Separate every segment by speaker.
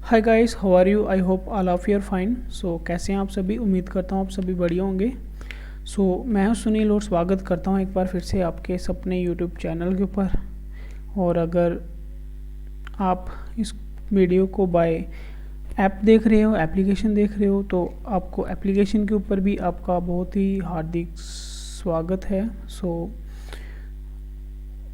Speaker 1: Hi guys, how are you? I hope all of you are fine. So कैसे हैं आप सभी? उम्मीद करता हूँ आप सभी बढ़िया होंगे। मैं हूँ सुनील और स्वागत करता हूँ एक बार फिर से आपके सपने यूट्यूब चैनल के ऊपर। और अगर आप इस वीडियो को बाय ऐप देख रहे हो, एप्लीकेशन देख रहे हो, तो आपको एप्लीकेशन के ऊपर भी आपका बहुत ही हार्दिक स्वागत है।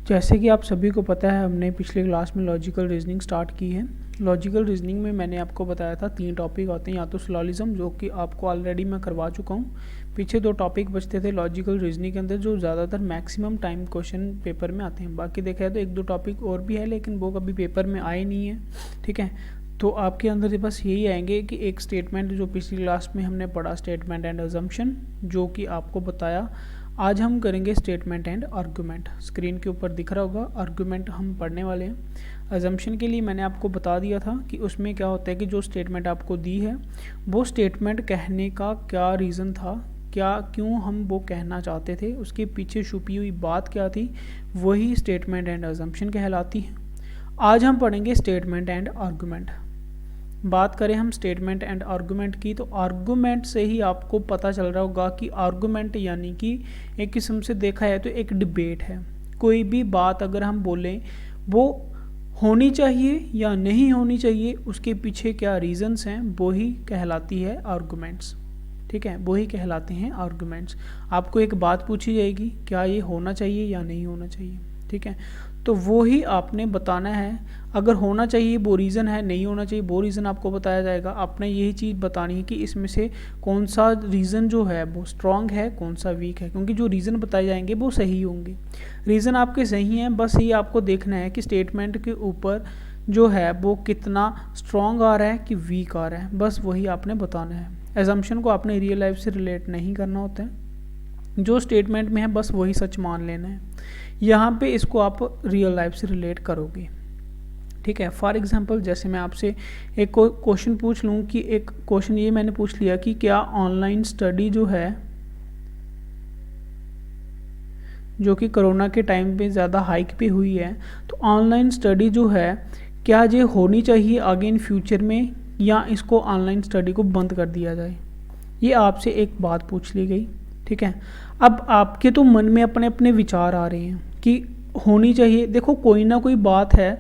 Speaker 1: जैसे कि आप सभी को पता है, हमने पिछले क्लास में लॉजिकल रीजनिंग स्टार्ट की है। लॉजिकल रीजनिंग में मैंने आपको बताया था 3 टॉपिक होते हैं, या तो सिलोजिज्म, जो कि आपको ऑलरेडी मैं करवा चुका हूँ। पीछे 2 टॉपिक बचते थे लॉजिकल रीजनिंग के अंदर, जो ज़्यादातर मैक्सिमम टाइम क्वेश्चन पेपर में आते हैं। बाकी देखा है तो 1-2 टॉपिक और भी है, लेकिन वो कभी पेपर में आए नहीं है। ठीक है, तो आपके अंदर बस यही आएंगे कि एक स्टेटमेंट जो पिछली क्लास में हमने पढ़ा, स्टेटमेंट एंड अजम्पशन, जो कि आपको बताया। आज हम करेंगे स्टेटमेंट एंड आर्गुमेंट। स्क्रीन के ऊपर दिख रहा होगा, आर्गुमेंट हम पढ़ने वाले हैं। अजम्पशन के लिए मैंने आपको बता दिया था कि उसमें क्या होता है कि जो स्टेटमेंट आपको दी है, वो स्टेटमेंट कहने का क्या रीज़न था, क्यों हम वो कहना चाहते थे, उसके पीछे छुपी हुई बात क्या थी, वही स्टेटमेंट एंड अजम्पशन कहलाती है। आज हम पढ़ेंगे स्टेटमेंट एंड आर्गुमेंट। बात करें हम स्टेटमेंट एंड आर्गुमेंट की, तो आर्गुमेंट से ही आपको पता चल रहा होगा कि आर्गुमेंट यानी कि एक किस्म से देखा है तो एक डिबेट है। कोई भी बात अगर हम बोलें, वो होनी चाहिए या नहीं होनी चाहिए, उसके पीछे क्या रीजंस हैं, वो ही कहलाती है आर्गुमेंट्स। ठीक है, वो ही कहलाते हैं आर्गुमेंट्स। आपको एक बात पूछी जाएगी, क्या ये होना चाहिए या नहीं होना चाहिए। ठीक है, तो वो ही आपने बताना है। अगर होना चाहिए वो रीज़न है, नहीं होना चाहिए वो रीज़न आपको बताया जाएगा। आपने यही चीज़ बतानी है कि इसमें से कौन सा रीज़न जो है वो स्ट्रॉन्ग है, कौन सा वीक है, क्योंकि जो रीज़न बताए जाएंगे वो सही होंगे। रीज़न आपके सही हैं, बस ये आपको देखना है कि स्टेटमेंट के ऊपर जो है वो कितना स्ट्रॉन्ग आ रहा है कि वीक आ रहा है, बस वही आपने बताना है। एजम्पशन को आपने रियल लाइफ से रिलेट नहीं करना होता है, जो स्टेटमेंट में है बस वही सच मान लेना है। यहाँ पे इसको आप रियल लाइफ से रिलेट करोगे। ठीक है, फॉर एग्जांपल जैसे मैं आपसे एक क्वेश्चन पूछ लूँ कि एक क्वेश्चन ये मैंने पूछ लिया कि क्या ऑनलाइन स्टडी जो है, जो कि कोरोना के टाइम पे ज़्यादा हाइक पे हुई है, तो ऑनलाइन स्टडी जो है क्या ये होनी चाहिए आगे इन फ्यूचर में, या इसको ऑनलाइन स्टडी को बंद कर दिया जाए। ये आपसे एक बात पूछ ली गई। ठीक है, अब आपके तो मन में अपने अपने विचार आ रहे हैं कि होनी चाहिए। देखो, कोई ना कोई बात है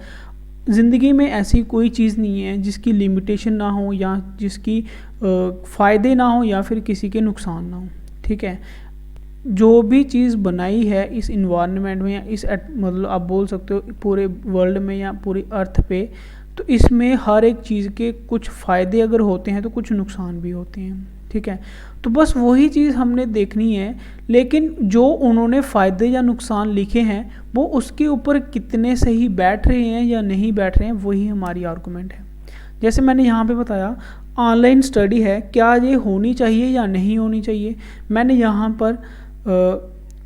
Speaker 1: ज़िंदगी में, ऐसी कोई चीज़ नहीं है जिसकी लिमिटेशन ना हो, या जिसकी फ़ायदे ना हो, या फिर किसी के नुकसान ना हो। ठीक है, जो भी चीज़ बनाई है इस इन्वायरमेंट में, या इस मतलब आप बोल सकते हो पूरे वर्ल्ड में या पूरी अर्थ पे, तो इसमें हर एक चीज़ के कुछ फ़ायदे अगर होते हैं तो कुछ नुकसान भी होते हैं। ठीक है, तो बस वही चीज़ हमने देखनी है, लेकिन जो उन्होंने फ़ायदे या नुकसान लिखे हैं वो उसके ऊपर कितने सही बैठ रहे हैं या नहीं बैठ रहे हैं, वही हमारी आर्गुमेंट है। जैसे मैंने यहाँ पे बताया, ऑनलाइन स्टडी है, क्या ये होनी चाहिए या नहीं होनी चाहिए। मैंने यहाँ पर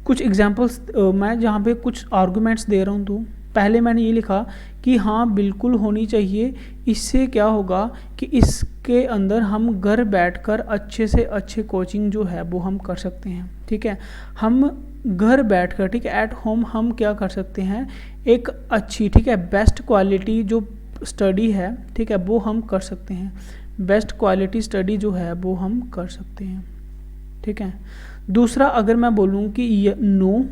Speaker 1: कुछ एग्जांपल्स मैं जहाँ पे कुछ आर्गुमेंट्स दे रहा हूँ, तो पहले मैंने ये लिखा कि हाँ बिल्कुल होनी चाहिए। इससे क्या होगा कि इसके अंदर हम घर बैठकर अच्छे से अच्छे कोचिंग जो है वो हम कर सकते हैं। ठीक है, हम घर बैठकर, ठीक है, एट होम हम क्या कर सकते हैं, एक अच्छी, ठीक है, बेस्ट क्वालिटी जो स्टडी है, ठीक है, वो हम कर सकते हैं। बेस्ट क्वालिटी स्टडी जो है वो हम कर सकते हैं। ठीक है, दूसरा अगर मैं बोलूँ कि नो,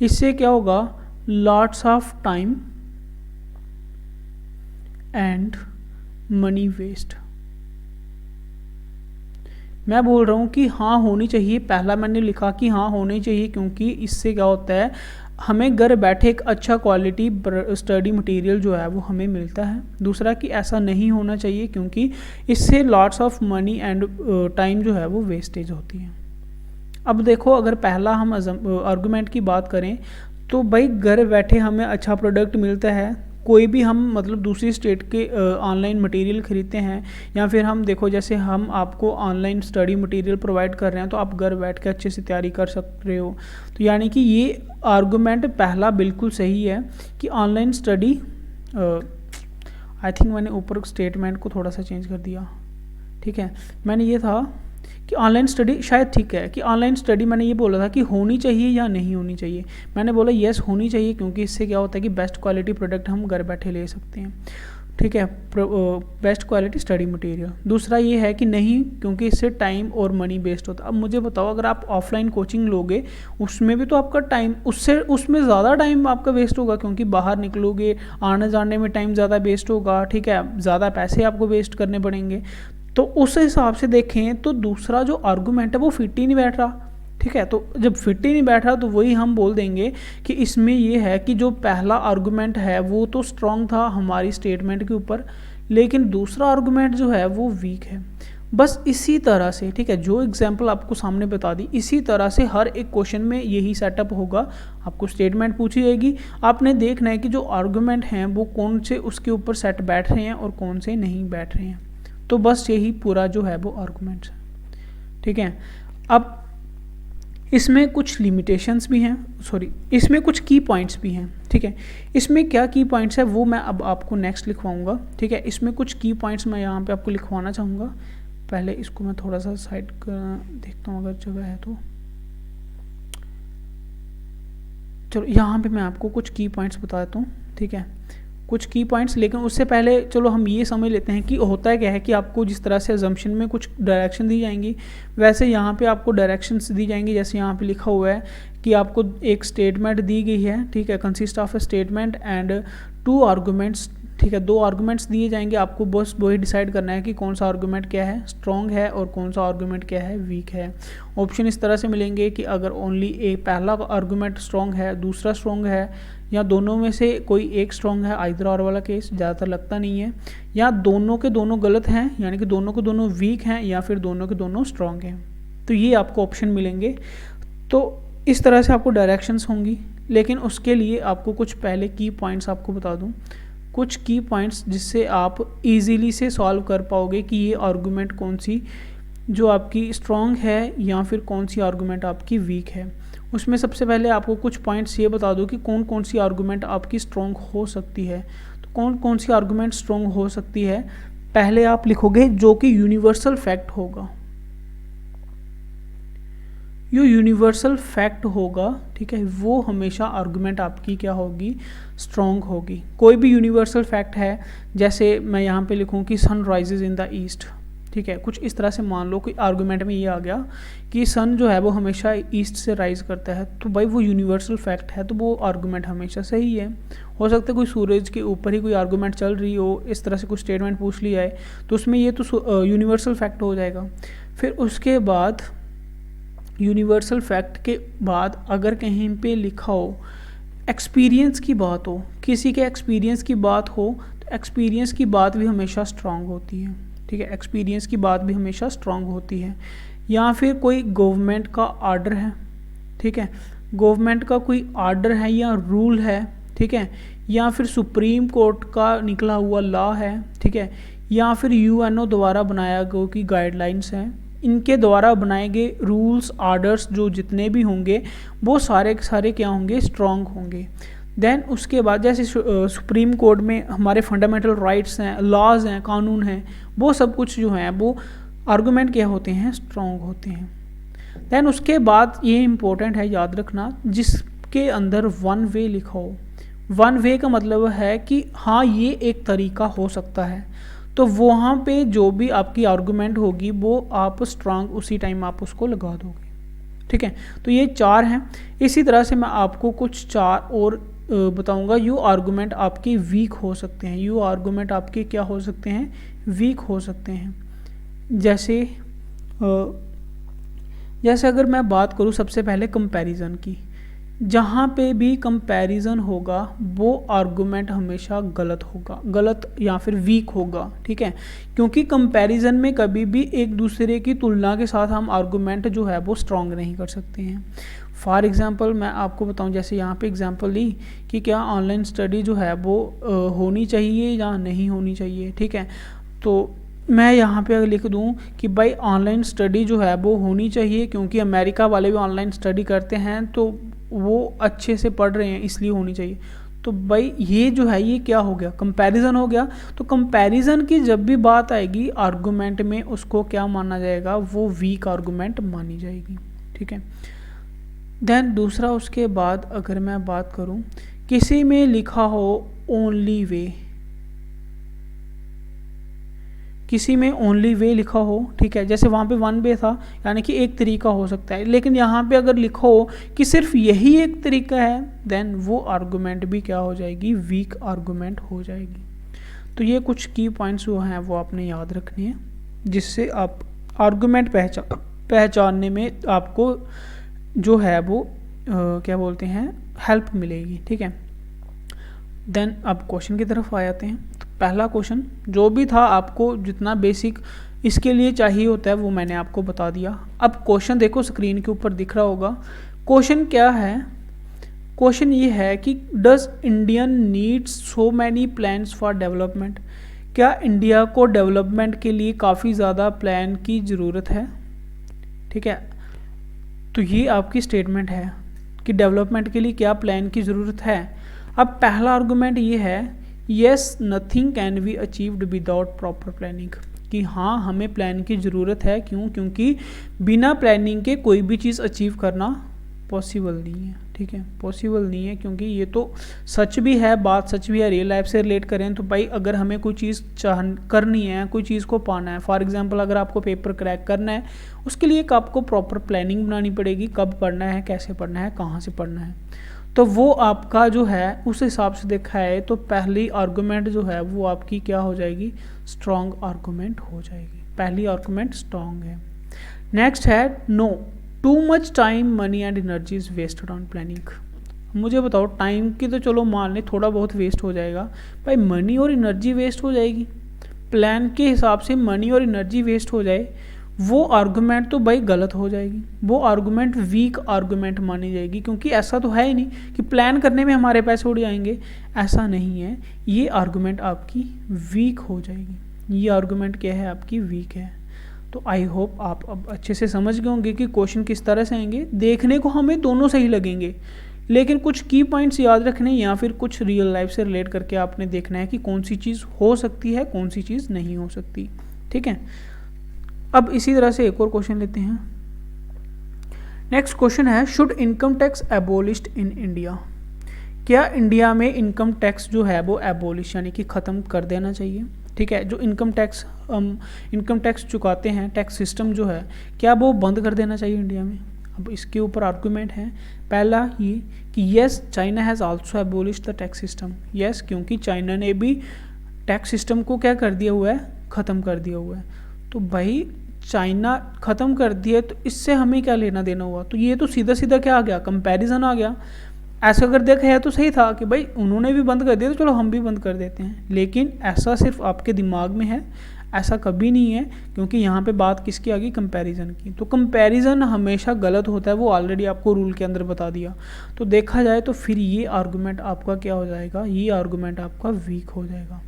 Speaker 1: इससे क्या होगा, lots of time and money waste. मैं बोल रहा हूँ कि हाँ होनी चाहिए। पहला मैंने लिखा कि हाँ होनी चाहिए, क्योंकि इससे क्या होता है, हमें घर बैठे एक अच्छा क्वालिटी स्टडी मटेरियल जो है वो हमें मिलता है। दूसरा कि ऐसा नहीं होना चाहिए, क्योंकि इससे lots of money and time जो है वो वेस्टेज होती है। अब देखो, अगर पहला हम आर्गुमेंट की बात करें, तो भाई घर बैठे हमें अच्छा प्रोडक्ट मिलता है। कोई भी हम मतलब दूसरी स्टेट के ऑनलाइन मटेरियल ख़रीदते हैं, या फिर हम देखो जैसे हम आपको ऑनलाइन स्टडी मटेरियल प्रोवाइड कर रहे हैं, तो आप घर बैठ के अच्छे से तैयारी कर सकते हो। तो यानी कि ये आर्गुमेंट पहला बिल्कुल सही है कि ऑनलाइन स्टडी, आई थिंक मैंने ऊपर स्टेटमेंट को थोड़ा सा चेंज कर दिया। ठीक है, मैंने ये था कि ऑनलाइन स्टडी, शायद ठीक है कि ऑनलाइन स्टडी मैंने ये बोला था कि होनी चाहिए या नहीं होनी चाहिए। मैंने बोला येस होनी चाहिए, क्योंकि इससे क्या होता है कि बेस्ट क्वालिटी प्रोडक्ट हम घर बैठे ले सकते हैं। ठीक है, बेस्ट क्वालिटी स्टडी मटेरियल। दूसरा ये है कि नहीं, क्योंकि इससे टाइम और मनी वेस्ट होता है। अब मुझे बताओ, अगर आप ऑफलाइन कोचिंग लोगे उसमें भी तो आपका टाइम उसमें ज़्यादा टाइम आपका वेस्ट होगा, क्योंकि बाहर निकलोगे, आने जाने में टाइम ज़्यादा वेस्ट होगा, ठीक है, ज़्यादा पैसे आपको वेस्ट करने पड़ेंगे। तो उस हिसाब से देखें तो दूसरा जो आर्गूमेंट है वो फिट ही नहीं बैठ रहा, ठीक है। तो जब फिट ही नहीं बैठ रहा तो वही हम बोल देंगे कि इसमें ये है कि जो पहला आर्गूमेंट है वो तो स्ट्रॉन्ग था हमारी स्टेटमेंट के ऊपर, लेकिन दूसरा आर्गूमेंट जो है वो वीक है। बस इसी तरह से, ठीक है, जो एग्जांपल आपको सामने बता दी, इसी तरह से हर एक क्वेश्चन में यही सेटअप होगा। आपको स्टेटमेंट पूछी जाएगी, आपने देखना है कि जो आर्गूमेंट हैं वो कौन से उसके ऊपर सेट बैठ रहे हैं और कौन से नहीं बैठ रहे हैं। तो बस यही पूरा जो है वो आर्गूमेंट्स है, ठीक है। अब इसमें कुछ लिमिटेशंस भी हैं, इसमें कुछ की पॉइंट्स भी हैं, ठीक है। इसमें क्या की पॉइंट्स है वो मैं अब आपको नेक्स्ट लिखवाऊंगा, ठीक है। इसमें कुछ की पॉइंट्स मैं यहाँ पे आपको लिखवाना चाहूँगा। पहले इसको मैं थोड़ा सा साइड देखता हूँ अगर जगह है तो। चलो यहाँ पे मैं आपको कुछ की पॉइंट्स बता देता हूँ, ठीक है, कुछ की पॉइंट्स। लेकिन उससे पहले चलो हम ये समझ लेते हैं कि होता क्या है कि आपको जिस तरह से अजम्पशन में कुछ डायरेक्शन दी जाएंगी, वैसे यहाँ पे आपको डायरेक्शंस दी जाएंगी। जैसे यहाँ पे लिखा हुआ है कि आपको एक स्टेटमेंट दी गई है, ठीक है, consist of A statement and 2 arguments, ठीक है, 2 आर्गूमेंट्स दिए जाएंगे। आपको बस वही डिसाइड करना है कि कौन सा आर्गूमेंट क्या है, स्ट्रॉन्ग है, और कौन सा आर्गूमेंट क्या है, वीक है। ऑप्शन इस तरह से मिलेंगे कि अगर ओनली एक पहला आर्गूमेंट स्ट्रॉन्ग है, दूसरा स्ट्रॉन्ग है, या दोनों में से कोई एक स्ट्रॉन्ग है, आइदर और वाला केस ज़्यादातर लगता नहीं है, या दोनों के दोनों गलत हैं, यानी कि दोनों के दोनों वीक हैं, या फिर दोनों के दोनों स्ट्रॉन्ग हैं। तो ये आपको ऑप्शन मिलेंगे। तो इस तरह से आपको डायरेक्शंस होंगी। लेकिन उसके लिए आपको कुछ पहले की पॉइंट्स आपको बता दूं, कुछ की पॉइंट्स जिससे आप इजीली से सॉल्व कर पाओगे कि ये आर्गूमेंट कौन सी जो आपकी स्ट्रॉन्ग है या फिर कौन सी आर्गूमेंट आपकी वीक है। उसमें सबसे पहले आपको कुछ पॉइंट्स ये बता दो कि कौन कौन सी आर्गूमेंट आपकी स्ट्रॉन्ग हो सकती है। तो कौन कौन सी आर्गूमेंट स्ट्रॉन्ग हो सकती है, पहले आप लिखोगे जो कि यूनिवर्सल फैक्ट होगा। जो यूनिवर्सल फैक्ट होगा, ठीक है, वो हमेशा आर्गूमेंट आपकी क्या होगी, स्ट्रॉन्ग होगी। कोई भी यूनिवर्सल फैक्ट है, जैसे मैं यहाँ पे लिखूँ कि sun rises in the east, ठीक है, कुछ इस तरह से मान लो कि आर्गूमेंट में ये आ गया कि सन जो है वो हमेशा ईस्ट से राइज करता है, तो भाई वो यूनिवर्सल फैक्ट है, तो वो आर्गूमेंट हमेशा सही है। हो सकता है कोई सूरज के ऊपर ही कोई आर्गूमेंट चल रही हो, इस तरह से कुछ स्टेटमेंट पूछ लिया है, तो उसमें ये तो यूनिवर्सल फैक्ट हो जाएगा। फिर उसके बाद यूनिवर्सल फैक्ट के बाद अगर कहीं पे लिखा हो एक्सपीरियंस की बात हो, किसी के एक्सपीरियंस की बात हो, तो एक्सपीरियंस की बात भी हमेशा स्ट्रांग होती है, ठीक है, एक्सपीरियंस की बात भी हमेशा स्ट्रांग होती है। या फिर कोई गवर्नमेंट का आर्डर है, ठीक है, गवर्नमेंट का कोई आर्डर है या रूल है, ठीक है, या फिर सुप्रीम कोर्ट का निकला हुआ लॉ है, ठीक है, या फिर यूएनओ द्वारा बनाया गया की गाइडलाइंस हैं, इनके द्वारा बनाए गए रूल्स आर्डर्स जो जितने भी होंगे वो सारे के सारे क्या होंगे, स्ट्रॉन्ग होंगे। देन उसके बाद जैसे सुप्रीम कोर्ट में हमारे फंडामेंटल राइट्स हैं, लॉज हैं, कानून हैं, वो सब कुछ जो हैं वो आर्गूमेंट क्या होते हैं, स्ट्रॉन्ग होते हैं। देन उसके बाद ये इम्पोर्टेंट है याद रखना, जिसके अंदर वन वे लिखा हो। वन वे का मतलब है कि हाँ ये एक तरीका हो सकता है, तो वहाँ पे जो भी आपकी आर्गूमेंट होगी वो आप स्ट्रांग उसी टाइम आप उसको लगा दोगे, ठीक है। तो ये 4 हैं। इसी तरह से मैं आपको कुछ 4 और बताऊंगा। यू आर्गूमेंट आपके वीक हो सकते हैं, यू आर्गूमेंट आपके क्या हो सकते हैं, वीक हो सकते हैं। जैसे अगर मैं बात करूँ सबसे पहले कंपैरिजन की, जहाँ पे भी कंपैरिजन होगा वो आर्गूमेंट हमेशा गलत होगा, गलत या फिर वीक होगा, ठीक है, क्योंकि कंपैरिजन में कभी भी एक दूसरे की तुलना के साथ हम आर्गूमेंट जो है वो स्ट्रॉन्ग नहीं कर सकते हैं। फॉर एग्जांपल मैं आपको बताऊं, जैसे यहाँ पे एग्जांपल ली कि क्या ऑनलाइन स्टडी जो है वो होनी चाहिए या नहीं होनी चाहिए, ठीक है। तो मैं यहाँ पे अगर लिख दूँ कि भाई ऑनलाइन स्टडी जो है वो होनी चाहिए, क्योंकि अमेरिका वाले भी ऑनलाइन स्टडी करते हैं तो वो अच्छे से पढ़ रहे हैं इसलिए होनी चाहिए, तो भाई ये जो है ये क्या हो गया, कंपैरिजन हो गया। तो कंपैरिजन की जब भी बात आएगी आर्गूमेंट में, उसको क्या माना जाएगा, वो वीक आर्गूमेंट मानी जाएगी, ठीक है। देन दूसरा उसके बाद अगर मैं बात करूँ, किसी में लिखा हो ओनली वे, किसी में ओनली वे लिखा हो, ठीक है, जैसे वहाँ पे वन वे था, यानी कि एक तरीका हो सकता है, लेकिन यहाँ पे अगर लिखा हो कि सिर्फ यही एक तरीका है, देन वो आर्गूमेंट भी क्या हो जाएगी, वीक आर्गूमेंट हो जाएगी। तो ये कुछ की पॉइंट्स जो हैं वो आपने याद रखने हैं, जिससे आप आर्गूमेंट पहचानने में आपको जो है वो क्या बोलते हैं, हेल्प मिलेगी, ठीक है। देन अब क्वेश्चन की तरफ आ जाते हैं। तो पहला क्वेश्चन जो भी था, आपको जितना बेसिक इसके लिए चाहिए होता है वो मैंने आपको बता दिया। अब क्वेश्चन देखो स्क्रीन के ऊपर दिख रहा होगा। क्वेश्चन क्या है, क्वेश्चन ये है कि does Indian needs so many plans for development, क्या इंडिया को डेवलपमेंट के लिए काफ़ी ज़्यादा प्लान की ज़रूरत है, ठीक है। तो ये आपकी स्टेटमेंट है कि डेवलपमेंट के लिए क्या प्लान की ज़रूरत है। अब पहला आर्गूमेंट ये है, yes nothing can be achieved without proper planning, कि हाँ हमें प्लान की ज़रूरत है। क्यों? क्योंकि बिना प्लानिंग के कोई भी चीज़ अचीव करना पॉसिबल नहीं है, ठीक है, पॉसिबल नहीं है। क्योंकि ये तो सच भी है, बात सच भी है, रियल लाइफ से रिलेट करें तो भाई अगर हमें कोई चीज़ करनी है, कोई चीज़ को पाना है, फॉर एग्जांपल अगर आपको पेपर क्रैक करना है, उसके लिए आपको प्रॉपर प्लानिंग बनानी पड़ेगी, कब पढ़ना है, कैसे पढ़ना है, कहाँ से पढ़ना है। तो वो आपका जो है उस हिसाब से देखा है तो पहली आर्गूमेंट जो है वो आपकी क्या हो जाएगी, स्ट्रॉन्ग आर्गूमेंट हो जाएगी। पहली आर्गूमेंट स्ट्रॉन्ग है। नेक्स्ट है no, too much time money and energy is wasted on planning. मुझे बताओ, टाइम की तो चलो मान लें थोड़ा बहुत वेस्ट हो जाएगा, भाई मनी और एनर्जी वेस्ट हो जाएगी, प्लान के हिसाब से मनी और एनर्जी वेस्ट हो जाए, वो आर्गूमेंट तो भाई गलत हो जाएगी, वो आर्गूमेंट वीक आर्गूमेंट मानी जाएगी। क्योंकि ऐसा तो है ही नहीं कि प्लान करने में हमारे पैसे उड़ जाएंगे, ऐसा नहीं है। ये आर्गूमेंट आपकी वीक हो जाएगी, ये आर्गूमेंट क्या है, आपकी वीक है। तो आई होप आप अब अच्छे से समझ गए होंगे कि क्वेश्चन किस तरह से आएंगे। देखने को हमें दोनों सही लगेंगे, लेकिन कुछ की पॉइंट्स याद रखने या फिर कुछ रियल लाइफ से रिलेट करके आपने देखना है कि कौन सी चीज़ हो सकती है, कौन सी चीज़ नहीं हो सकती, ठीक है। अब इसी तरह से एक और क्वेश्चन लेते हैं। नेक्स्ट क्वेश्चन है, should income tax एबोलिश्ड in India, क्या इंडिया में इनकम टैक्स जो है वो एबोलिश यानी कि ख़त्म कर देना चाहिए, ठीक है। जो इनकम टैक्स चुकाते हैं, टैक्स सिस्टम जो है, क्या वो बंद कर देना चाहिए इंडिया में। अब इसके ऊपर आर्गूमेंट है, पहला ये कि yes China has also एबोलिश्ड the tax system. Yes, क्योंकि चाइना ने भी टैक्स सिस्टम को क्या कर दिया हुआ है, ख़त्म कर दिया हुआ है। तो भाई चाइना ख़त्म कर दिया तो इससे हमें क्या लेना देना हुआ। तो ये तो सीधा सीधा क्या आ गया, कंपैरिजन आ गया। ऐसा अगर देखा है तो सही था कि भाई उन्होंने भी बंद कर दिया तो चलो हम भी बंद कर देते हैं, लेकिन ऐसा सिर्फ आपके दिमाग में है, ऐसा कभी नहीं है। क्योंकि यहाँ पे बात किसकी आ गई, कंपैरिजन की। तो कंपैरिजन हमेशा गलत होता है, वो ऑलरेडी आपको रूल के अंदर बता दिया। तो देखा जाए तो फिर ये आर्गूमेंट आपका क्या हो जाएगा, ये आर्गूमेंट आपका वीक हो जाएगा।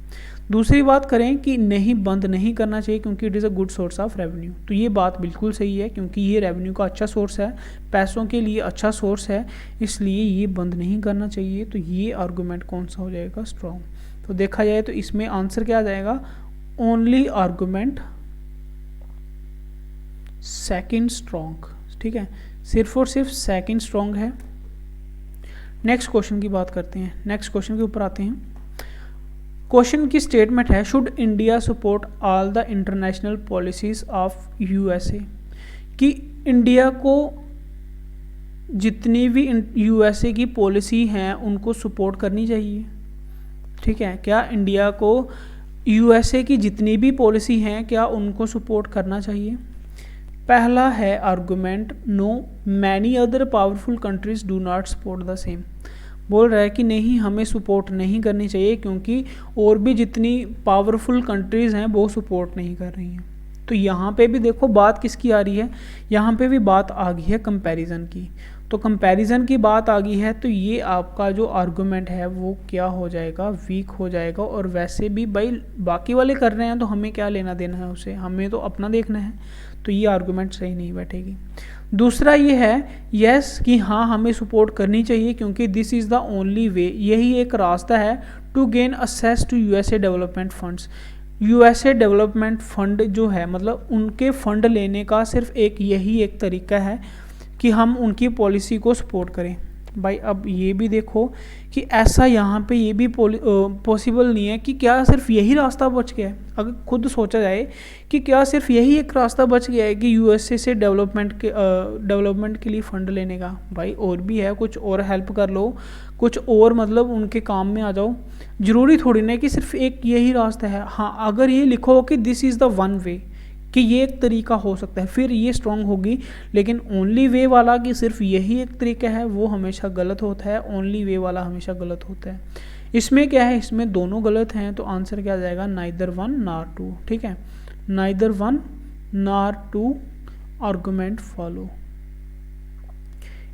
Speaker 1: दूसरी बात करें कि नहीं, बंद नहीं करना चाहिए क्योंकि it is a good source of revenue. तो ये बात बिल्कुल सही है, क्योंकि ये रेवेन्यू का अच्छा सोर्स है, पैसों के लिए अच्छा सोर्स है, इसलिए ये बंद नहीं करना चाहिए। तो ये आर्गूमेंट कौन सा हो जाएगा, स्ट्रॉन्ग। तो देखा जाए तो इसमें आंसर क्या आ जाएगा, ओनली आर्गूमेंट सेकंड स्ट्रॉन्ग, ठीक है, सिर्फ और सिर्फ सेकंड स्ट्रॉन्ग है। नेक्स्ट क्वेश्चन की बात करते हैं, नेक्स्ट क्वेश्चन के ऊपर आते हैं। क्वेश्चन की स्टेटमेंट है, should India support all the international policies of USA, कि इंडिया को जितनी भी यूएसए की पॉलिसी हैं उनको सपोर्ट करनी चाहिए, ठीक है। क्या इंडिया को यूएसए की जितनी भी पॉलिसी हैं क्या उनको सपोर्ट करना चाहिए। पहला है argument no, many other powerful countries do not support the same. बोल रहा है कि नहीं, हमें सपोर्ट नहीं करनी चाहिए क्योंकि और भी जितनी पावरफुल कंट्रीज़ हैं वो सपोर्ट नहीं कर रही हैं। तो यहाँ पे भी देखो बात किसकी आ रही है, यहाँ पे भी बात आ गई है कंपैरिजन की। तो कंपैरिजन की बात आ गई है तो ये आपका जो आर्गूमेंट है वो क्या हो जाएगा, वीक हो जाएगा। और वैसे भी भाई बाकी वाले कर रहे हैं तो हमें क्या लेना देना है उसे, हमें तो अपना देखना है। तो ये आर्गूमेंट सही नहीं बैठेगी। दूसरा ये है यस कि हाँ हमें सपोर्ट करनी चाहिए क्योंकि this is the only way, यही एक रास्ता है to gain access to USA development funds. USA development fund जो है मतलब उनके फंड लेने का सिर्फ यही एक तरीका है कि हम उनकी पॉलिसी को सपोर्ट करें। भाई अब ये भी देखो कि ऐसा यहाँ पे ये भी पॉसिबल नहीं है कि क्या सिर्फ यही रास्ता बच गया है। अगर खुद सोचा जाए कि क्या सिर्फ यही एक रास्ता बच गया है कि यूएसए से डेवलपमेंट के लिए फ़ंड लेने का, भाई और भी है, कुछ और हेल्प कर लो, कुछ और मतलब उनके काम में आ जाओ। ज़रूरी थोड़ी ना कि सिर्फ एक यही रास्ता है। हाँ, अगर ये लिखो कि this is the one way, कि ये एक तरीका हो सकता है, फिर ये स्ट्रॉन्ग होगी। लेकिन ओनली वे वाला कि सिर्फ यही एक तरीका है, वो हमेशा गलत होता है। ओनली वे वाला हमेशा गलत होता है। इसमें क्या है, इसमें दोनों गलत हैं, तो आंसर क्या आ जाएगा, नाइदर वन नॉर टू। ठीक है, neither one nor two argument follow,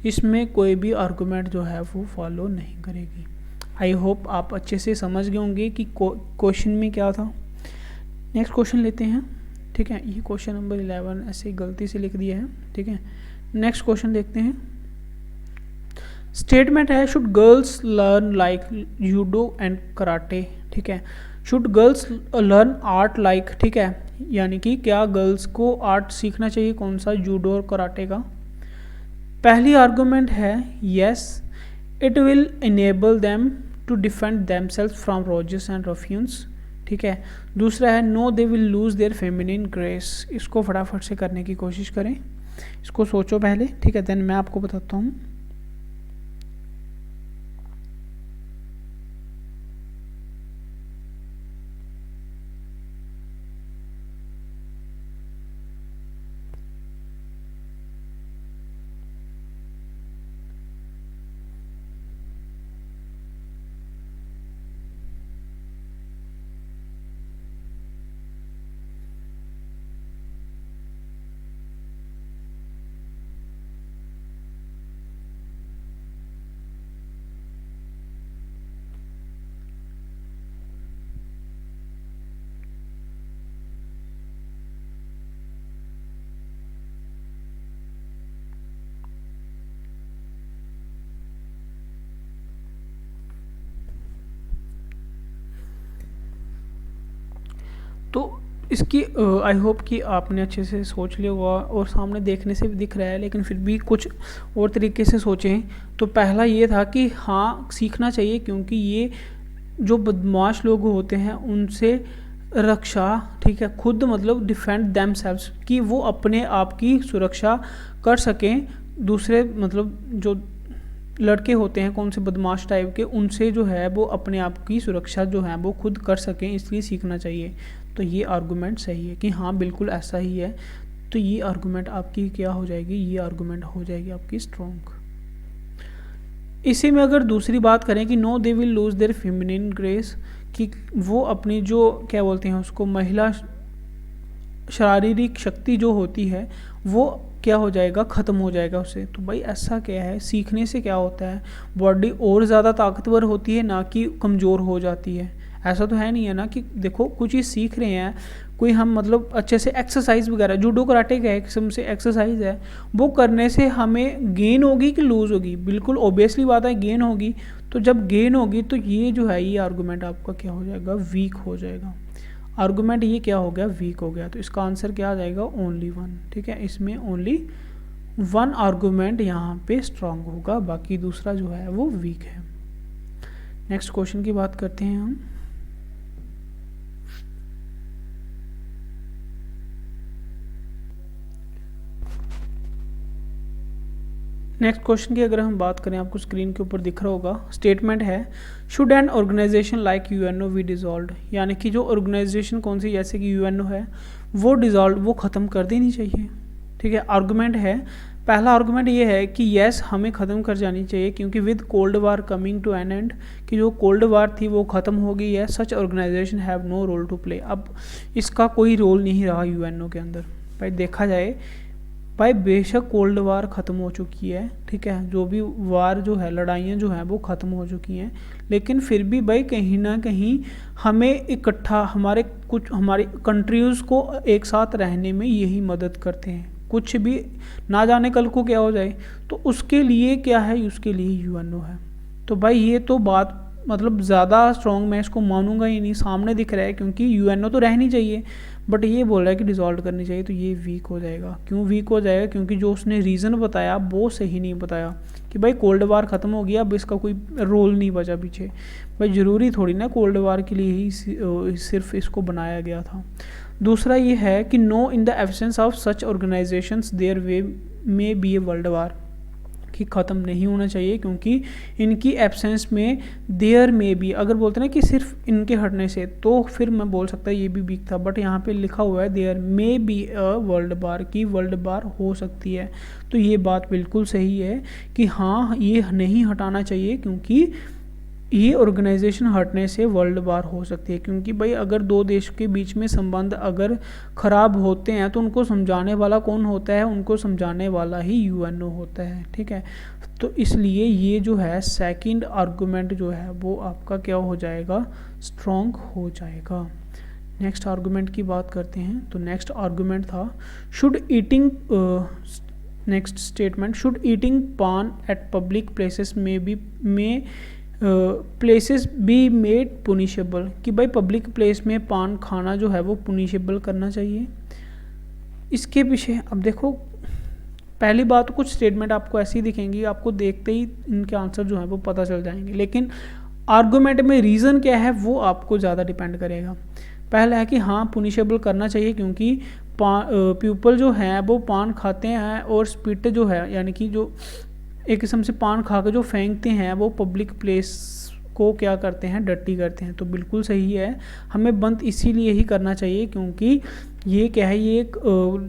Speaker 1: इसमें कोई भी आर्गुमेंट जो है वो फॉलो नहीं करेगी। आई होप आप अच्छे से समझ गए होंगे कि क्वेश्चन में क्या था। नेक्स्ट क्वेश्चन लेते हैं। ठीक है, ये क्वेश्चन नंबर 11 ऐसे गलती से लिख दिया है। ठीक है, नेक्स्ट क्वेश्चन देखते हैं। स्टेटमेंट है should girls learn like judo and karate. ठीक है, should girls learn art like, ठीक है, यानी कि क्या गर्ल्स को आर्ट सीखना चाहिए, कौन सा, जूडो और कराटे का। पहली आर्गुमेंट है yes it will enable them to defend themselves from rogues and ruffians. ठीक है, दूसरा है no they will lose their feminine grace. इसको फटाफट से करने की कोशिश करें, इसको सोचो पहले। ठीक है, देन मैं आपको बताता हूँ। तो इसकी आई होप कि आपने अच्छे से सोच लिया होगा और सामने देखने से भी दिख रहा है, लेकिन फिर भी कुछ और तरीके से सोचें। तो पहला ये था कि हाँ सीखना चाहिए, क्योंकि ये जो बदमाश लोग होते हैं उनसे रक्षा, ठीक है, खुद मतलब डिफेंड देम सेल्व्स, कि वो अपने आप की सुरक्षा कर सकें। दूसरे मतलब जो लड़के होते हैं कौन से बदमाश टाइप के, उनसे जो है वो अपने आप की सुरक्षा जो है वो खुद कर सकें, इसलिए सीखना चाहिए। तो ये आर्गुमेंट सही है कि हाँ बिल्कुल ऐसा ही है। तो ये आर्गुमेंट आपकी क्या हो जाएगी, ये आर्गुमेंट हो जाएगी आपकी स्ट्रॉन्ग। इसी में अगर दूसरी बात करें कि no they will lose their feminine grace, कि वो अपनी जो क्या बोलते हैं उसको, महिला शारीरिक शक्ति जो होती है वो क्या हो जाएगा, ख़त्म हो जाएगा उससे। तो भाई ऐसा क्या है, सीखने से क्या होता है, बॉडी और ज़्यादा ताकतवर होती है, ना कि कमज़ोर हो जाती है। ऐसा तो है नहीं है ना कि देखो कुछ चीज़ सीख रहे हैं, कोई हम मतलब अच्छे से एक्सरसाइज वगैरह, जूडो कराटे का एक किस्म से एक्सरसाइज है, वो करने से हमें गेन होगी कि लूज़ होगी, बिल्कुल ऑब्वियसली बात है गेन होगी। तो जब गेन होगी तो ये जो है ये आर्गूमेंट आपका क्या हो जाएगा, वीक हो जाएगा। आर्गूमेंट ये क्या हो गया, वीक हो गया। तो इसका आंसर क्या आ जाएगा, ओनली वन। ठीक है, इसमें ओनली वन आर्गूमेंट यहाँ पे स्ट्रांग होगा, बाकी दूसरा जो है वो वीक है। नेक्स्ट क्वेश्चन की बात करते हैं हम। नेक्स्ट क्वेश्चन की अगर हम बात करें, आपको स्क्रीन के ऊपर दिख रहा होगा, स्टेटमेंट है should an organisation like UNO be dissolved, यानी कि जो ऑर्गेनाइजेशन कौन सी, जैसे कि यूएनओ है वो डिज़ोल्व, वो ख़त्म कर देनी चाहिए। ठीक है, आर्गूमेंट है, पहला आर्गूमेंट ये है कि येस हमें ख़त्म कर जानी चाहिए, क्योंकि with cold war coming to an end, कि जो कोल्ड वार थी वो ख़त्म हो गई है। Such organisation have no role to play, अब इसका कोई रोल नहीं रहा यूएनओ के अंदर। भाई देखा जाए भाई बेशक कोल्ड वार ख़त्म हो चुकी है, ठीक है, जो भी वार जो है, लड़ाइयाँ जो हैं वो ख़त्म हो चुकी हैं, लेकिन फिर भी भाई कहीं ना कहीं हमें इकट्ठा हमारी कंट्रीज़ को एक साथ रहने में यही मदद करते हैं। कुछ भी ना जाने कल को क्या हो जाए, तो उसके लिए क्या है, उसके लिए यूएनओ है। तो भाई ये तो बात मतलब ज़्यादा स्ट्रॉन्ग मैं इसको मानूंगा ही नहीं, सामने दिख रहा है क्योंकि यूएनओ तो रहनी चाहिए, बट ये बोल रहा है कि डिसॉल्व करनी चाहिए, तो ये वीक हो जाएगा। क्यों वीक हो जाएगा? क्योंकि जो उसने रीज़न बताया वो सही नहीं बताया कि भाई कोल्ड वार ख़त्म हो गया, अब इसका कोई रोल नहीं बचा पीछे। भाई ज़रूरी थोड़ी ना कोल्ड वार के लिए ही सिर्फ इसको बनाया गया था। दूसरा ये है कि no in the absence of such organisations their way may be a world war, कि ख़त्म नहीं होना चाहिए क्योंकि इनकी एब्सेंस में देयर में भी, अगर बोलते हैं ना कि सिर्फ इनके हटने से, तो फिर मैं बोल सकता ये भी वीक था, बट यहाँ पे लिखा हुआ है there may be a world war, की वर्ल्ड वार हो सकती है। तो ये बात बिल्कुल सही है कि हाँ ये नहीं हटाना चाहिए क्योंकि ये ऑर्गेनाइजेशन हटने से वर्ल्ड वार हो सकती है। क्योंकि भाई अगर दो देश के बीच में संबंध अगर ख़राब होते हैं तो उनको समझाने वाला कौन होता है? उनको समझाने वाला ही यूएनओ होता है, ठीक है। तो इसलिए ये जो है सेकंड आर्गूमेंट जो है वो आपका क्या हो जाएगा? स्ट्रॉन्ग हो जाएगा। नेक्स्ट आर्गूमेंट की बात करते हैं। तो नेक्स्ट आर्गूमेंट था should eating, next statement, should eating पान एट पब्लिक प्लेसेस में प्लेसेस बी मेड पुनिशेबल, कि भाई पब्लिक प्लेस में पान खाना जो है वो पुनिशेबल करना चाहिए। इसके पीछे अब देखो, पहली बात तो कुछ स्टेटमेंट आपको ऐसी ही दिखेंगी, आपको देखते ही इनके आंसर जो है वो पता चल जाएंगे, लेकिन आर्गूमेंट में रीज़न क्या है वो आपको ज़्यादा डिपेंड करेगा। पहला है कि हाँ पुनिशेबल करना चाहिए क्योंकि पीपल जो हैं वो पान खाते हैं और स्पिट जो है, यानी कि जो एक किस्म से पान खा के जो फेंकते हैं वो पब्लिक प्लेस को क्या करते हैं? डर्टी करते हैं। तो बिल्कुल सही है, हमें बंद इसीलिए ही करना चाहिए क्योंकि ये क्या है, ये एक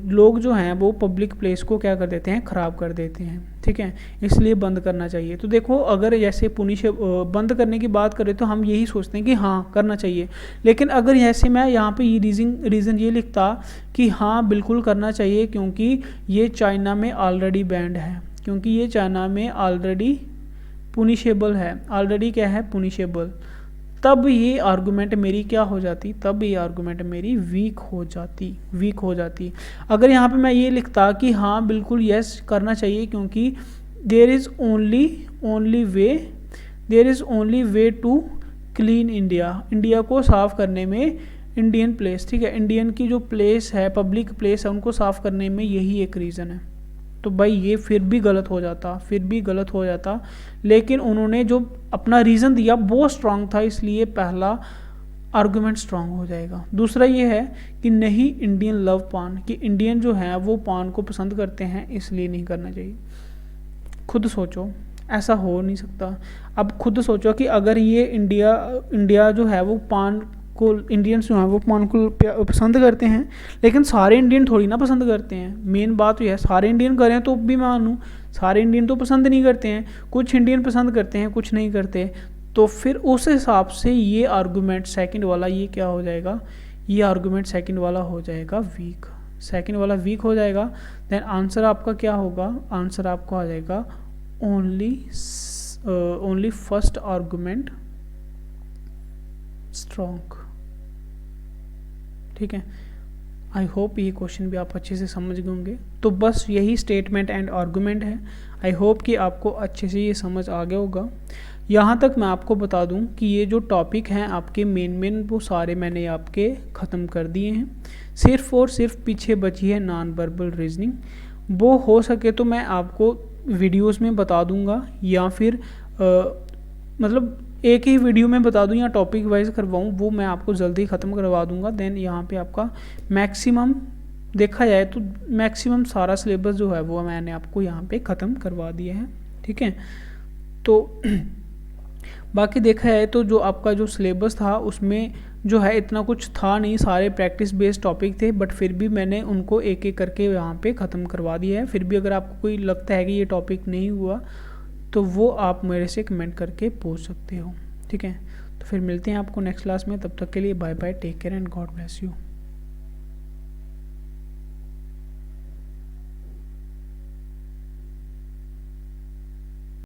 Speaker 1: लोग जो हैं वो पब्लिक प्लेस को क्या कर देते हैं? ख़राब कर देते हैं, ठीक है, इसलिए बंद करना चाहिए। तो देखो अगर जैसे बंद करने की बात करें तो हम यही सोचते हैं कि हाँ करना चाहिए, लेकिन अगर जैसे मैं यहाँ पे ये रीज़न ये लिखता कि हाँ बिल्कुल करना चाहिए क्योंकि ये चाइना में ऑलरेडी बैंड है, क्योंकि ये चाइना में ऑलरेडी पुनिशेबल है, ऑलरेडी क्या है? पुनिशेबल, तब ये आर्गूमेंट मेरी क्या हो जाती? तब ये आर्गूमेंट मेरी वीक हो जाती। अगर यहाँ पे मैं ये लिखता कि हाँ बिल्कुल यस करना चाहिए क्योंकि there is only way to clean India को साफ़ करने में, इंडियन प्लेस, ठीक है, इंडियन की जो प्लेस है, पब्लिक प्लेस है, उनको साफ़ करने में यही एक रीज़न है। तो भाई ये फिर भी गलत हो जाता, लेकिन उन्होंने जो अपना रीज़न दिया वो स्ट्रांग था, इसलिए पहला आर्गुमेंट स्ट्रांग हो जाएगा। दूसरा ये है कि नहीं इंडियन लव पान, कि इंडियन जो है वो पान को पसंद करते हैं, इसलिए नहीं करना चाहिए। खुद सोचो, ऐसा हो नहीं सकता। अब खुद सोचो कि अगर ये इंडिया जो है वो पान को, इंडियंस जो हैं वो पान को पसंद करते हैं, लेकिन सारे इंडियन थोड़ी ना पसंद करते हैं। मेन बात ये है, सारे इंडियन करें तो भी मानूँ, सारे इंडियन तो पसंद नहीं करते हैं, कुछ इंडियन पसंद करते हैं, कुछ नहीं करते। तो फिर उस हिसाब से ये आर्गूमेंट सेकंड वाला ये क्या हो जाएगा? ये आर्गूमेंट सेकंड वाला हो जाएगा वीक, सेकंड वाला वीक हो जाएगा। देन आंसर आपका क्या होगा? आंसर आपको आ जाएगा ओनली फर्स्ट आर्गूमेंट स्ट्रॉन्ग, ठीक है। आई होप ये क्वेश्चन भी आप अच्छे से समझ गए होंगे। तो बस यही स्टेटमेंट एंड आर्गूमेंट है। आई होप कि आपको अच्छे से ये समझ आ गया होगा। यहाँ तक मैं आपको बता दूँ कि ये जो टॉपिक हैं आपके मेन वो सारे मैंने आपके ख़त्म कर दिए हैं, सिर्फ़ और सिर्फ पीछे बची है नॉन वर्बल रीजनिंग। वो हो सके तो मैं आपको वीडियोस में बता दूँगा, या फिर मतलब एक ही वीडियो में बता दूं या टॉपिक वाइज करवाऊं, वो मैं आपको जल्दी ख़त्म करवा दूंगा। देन यहाँ पे आपका मैक्सिमम देखा जाए तो मैक्सिमम सारा सिलेबस जो है वो मैंने आपको यहाँ पे ख़त्म करवा दिया है, ठीक है। तो बाकी देखा जाए तो जो आपका जो सिलेबस था उसमें जो है इतना कुछ था नहीं, सारे प्रैक्टिस बेस्ड टॉपिक थे, बट फिर भी मैंने उनको एक एक करके यहाँ पे ख़त्म करवा दिया है। फिर भी अगर आपको कोई लगता है कि ये टॉपिक नहीं हुआ तो वो आप मेरे से कमेंट करके पूछ सकते हो, ठीक है। तो फिर मिलते हैं आपको नेक्स्ट क्लास में, तब तक के लिए bye bye, take care and God bless you.